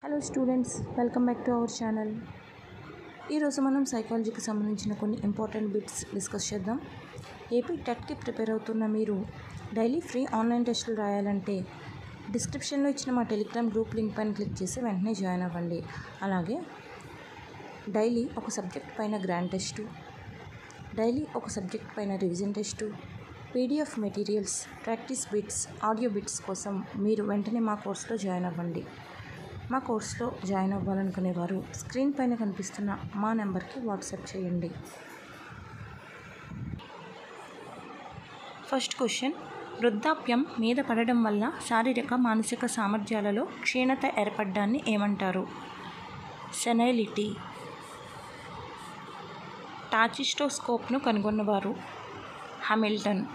Hello students, welcome back to our channel. ఈరోజు మనం సైకాలజీకి సంబంధించిన కొన్ని ఇంపార్టెంట్ బిట్స్ డిస్కస్ చేద్దాం. ఏపీ టెట్కి ప్రిపేర్ అవుతున్న మీరు డైలీ ఫ్రీ ఆన్లైన్ టెస్టులు రాయాలంటే డిస్క్రిప్షన్లో ఇచ్చిన మా టెలిగ్రామ్ గ్రూప్ లింక్ పైన క్లిక్ చేసి వెంటనే జాయిన్ అవ్వండి. అలాగే డైలీ ఒక సబ్జెక్ట్ పైన గ్రాండ్ టెస్టు, డైలీ ఒక సబ్జెక్ట్ పైన revision test, PDF materials, practice bits, audio bits కోసం మీరు వెంటనే మా కోర్సులో జాయిన్ అవ్వండి. మా కోర్సులో జాయిన్ అవ్వాలనుకునేవారు స్క్రీన్ పైన కనిపిస్తున్న మా నెంబర్కి వాట్సాప్ చేయండి. ఫస్ట్ క్వశ్చన్, వృద్ధాప్యం మీద పడడం వల్ల శారీరక మానసిక సామర్థ్యాలలో క్షీణత ఏర్పడ్డాన్ని ఏమంటారు? సెనైలిటీ. టాచిస్టోస్కోప్ను కనుగొన్నవారు హామిల్టన్.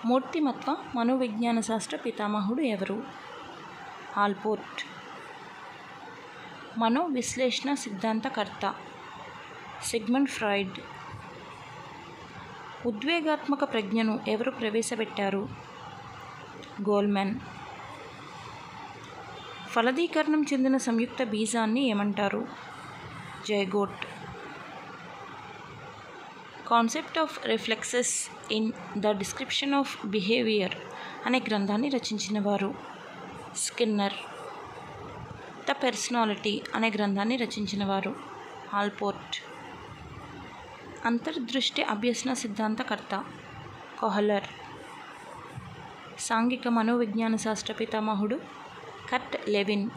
మూర్తిమత్వ మనోవిజ్ఞాన శాస్త్ర పితామహుడు ఎవరు? ఆల్పోర్ట్. మనోవిశ్లేషణ సిద్ధాంతకర్త సిగ్మండ్ ఫ్రాయిడ్. ఉద్వేగాత్మక ప్రజ్ఞను ఎవరు ప్రవేశపెట్టారు? గోల్మెన్. ఫలదీకరణం చెందిన సంయుక్త బీజాన్ని ఏమంటారు? Zygote. Concept of reflexes in the description of behaviour అనే గ్రంథాన్ని రచించిన వారు స్కిన్నర్. ద పర్సనాలిటీ అనే గ్రంథాన్ని రచించిన వారు ఆల్పోర్ట్. అంతర్దృష్టి అభ్యసన సిద్ధాంతకర్త కోహ్లర్. సాంఘిక మనోవిజ్ఞాన శాస్త్ర పితామహుడు కర్ట్ లెవిన్.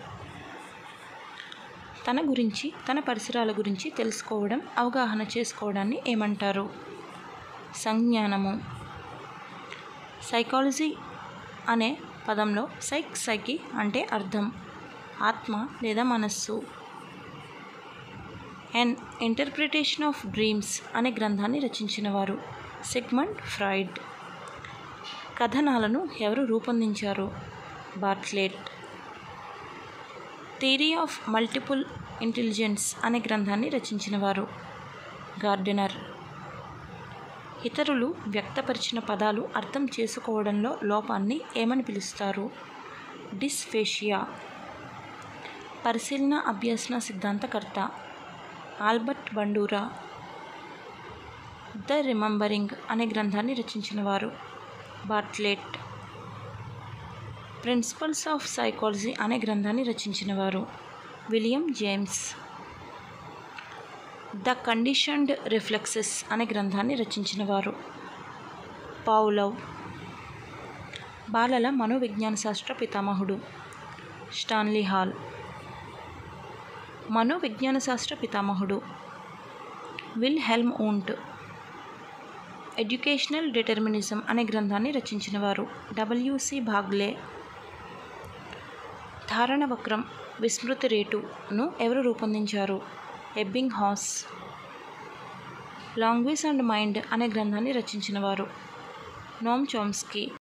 తన గురించి, తన పరిసరాల గురించి తెలుసుకోవడం, అవగాహన చేసుకోవడాన్ని ఏమంటారు? సంజ్ఞానము. సైకాలజీ అనే పదంలో సైకి అంటే అర్థం, ఆత్మ లేదా మనస్సు. ఎన్ ఇంటర్ప్రిటేషన్ ఆఫ్ డ్రీమ్స్ అనే గ్రంథాన్ని రచించిన వారు సిగ్మండ్ ఫ్రాయిడ్. కథనాలను ఎవరు రూపొందించారు? Bartlett. Theory of multiple intelligence అనే గ్రంథాన్ని రచించిన వారు గార్డెనర్. ఇతరులు వ్యక్తపరిచిన పదాలు అర్థం చేసుకోవడంలో లోపాన్ని ఏమని పిలుస్తారు? డిస్ఫేషియా. పరిశీలన అభ్యసన సిద్ధాంతకర్త ఆల్బర్ట్ బండూరా. ద రిమెంబరింగ్ అనే గ్రంథాన్ని రచించిన వారు బార్ట్లెట్. ప్రిన్సిపల్స్ ఆఫ్ సైకాలజీ అనే గ్రంథాన్ని రచించిన వారు William James. The conditioned reflexes అనే గ్రంథాన్ని రచించిన వారు పావ్లోవ్. బాలల మనోవిజ్ఞాన శాస్త్ర పితామహుడు స్టాన్లీ హాల్. మనోవిజ్ఞాన శాస్త్ర పితామహుడు విల్హెల్మ్ వూంట్. ఎడ్యుకేషనల్ డిటర్మినిజం అనే గ్రంథాన్ని రచించిన వారు డబ్ల్యూసి బాగ్లే. ధారణ వక్రం, విస్మృతి రేటును ఎవరు రూపొందించారు? ఎబ్బింగ్హాస్. లాంగ్వేజ్ అండ్ మైండ్ అనే గ్రంథాన్ని రచించిన వారు నోమ్ చోమ్స్కీ.